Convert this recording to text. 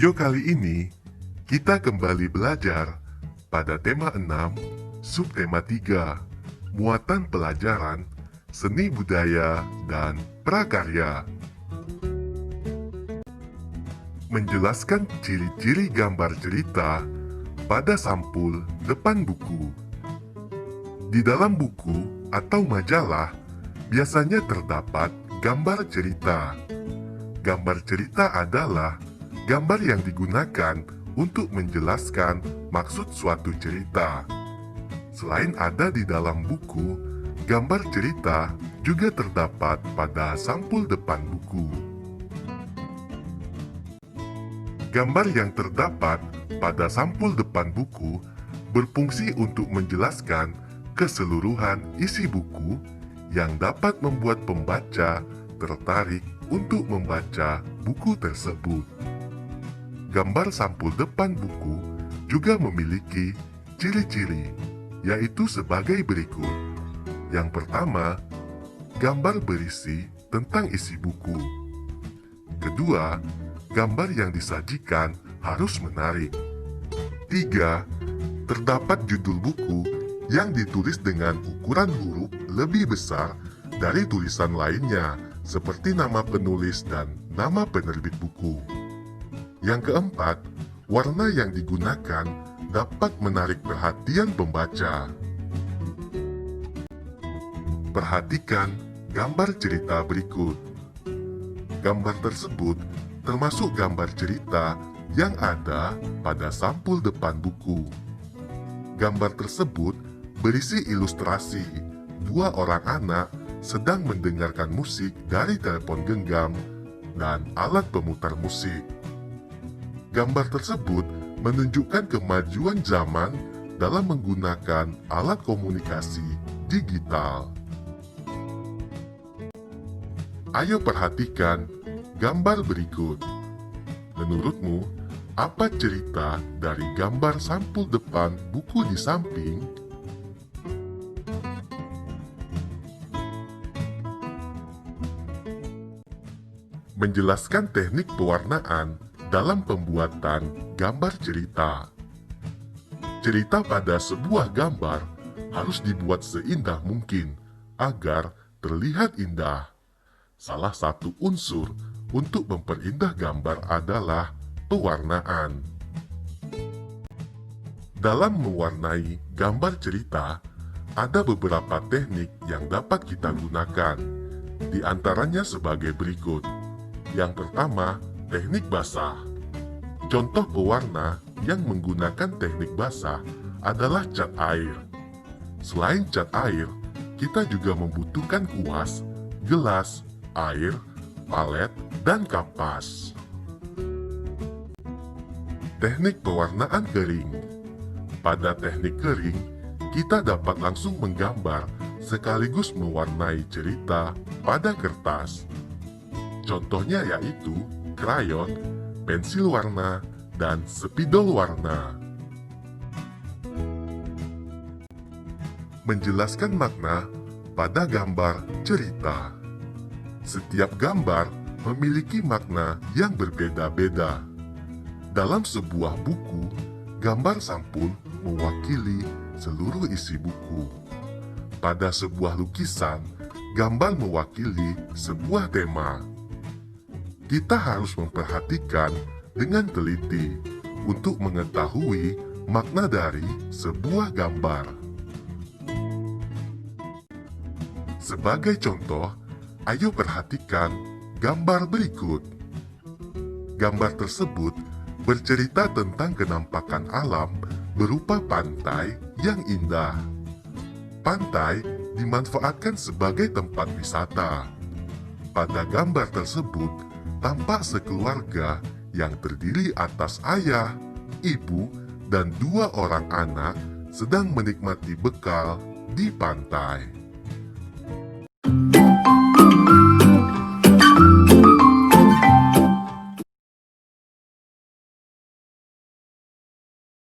video kali ini, kita kembali belajar pada tema 6, subtema 3, muatan pelajaran, seni budaya, dan prakarya. Menjelaskan ciri-ciri gambar cerita pada sampul depan buku. Di dalam buku atau majalah, biasanya terdapat gambar cerita. Gambar cerita adalah gambar yang digunakan untuk menjelaskan maksud suatu cerita. Selain ada di dalam buku, gambar cerita juga terdapat pada sampul depan buku. Gambar yang terdapat pada sampul depan buku berfungsi untuk menjelaskan keseluruhan isi buku yang dapat membuat pembaca tertarik untuk membaca buku tersebut. Gambar sampul depan buku juga memiliki ciri-ciri, yaitu sebagai berikut. Yang pertama, gambar berisi tentang isi buku. Kedua, gambar yang disajikan harus menarik. 3. Terdapat judul buku yang ditulis dengan ukuran huruf lebih besar dari tulisan lainnya, seperti nama penulis dan nama penerbit buku. Yang keempat, warna yang digunakan dapat menarik perhatian pembaca. Perhatikan gambar cerita berikut. Gambar tersebut termasuk gambar cerita yang ada pada sampul depan buku. Gambar tersebut berisi ilustrasi dua orang anak sedang mendengarkan musik dari telepon genggam dan alat pemutar musik. Gambar tersebut menunjukkan kemajuan zaman dalam menggunakan alat komunikasi digital. Ayo perhatikan gambar berikut. Menurutmu, apa cerita dari gambar sampul depan buku di samping? Menjelaskan teknik pewarnaan dalam pembuatan gambar cerita. Cerita pada sebuah gambar harus dibuat seindah mungkin agar terlihat indah. Salah satu unsur untuk memperindah gambar adalah pewarnaan. Dalam mewarnai gambar cerita, ada beberapa teknik yang dapat kita gunakan. Di antaranya sebagai berikut. Yang pertama, teknik basah. Contoh pewarna yang menggunakan teknik basah adalah cat air. Selain cat air, kita juga membutuhkan kuas, gelas, air, palet, dan kapas. Teknik pewarnaan kering. Pada teknik kering, kita dapat langsung menggambar sekaligus mewarnai cerita pada kertas. Contohnya yaitu krayon, pensil warna, dan spidol warna. Menjelaskan makna pada gambar cerita. Setiap gambar memiliki makna yang berbeda-beda. Dalam sebuah buku, gambar sampul mewakili seluruh isi buku. Pada sebuah lukisan, gambar mewakili sebuah tema. Kita harus memperhatikan dengan teliti untuk mengetahui makna dari sebuah gambar. Sebagai contoh, ayo perhatikan gambar berikut. Gambar tersebut bercerita tentang kenampakan alam berupa pantai yang indah. Pantai dimanfaatkan sebagai tempat wisata. Pada gambar tersebut, tampak sekeluarga yang terdiri atas ayah, ibu, dan dua orang anak sedang menikmati bekal di pantai.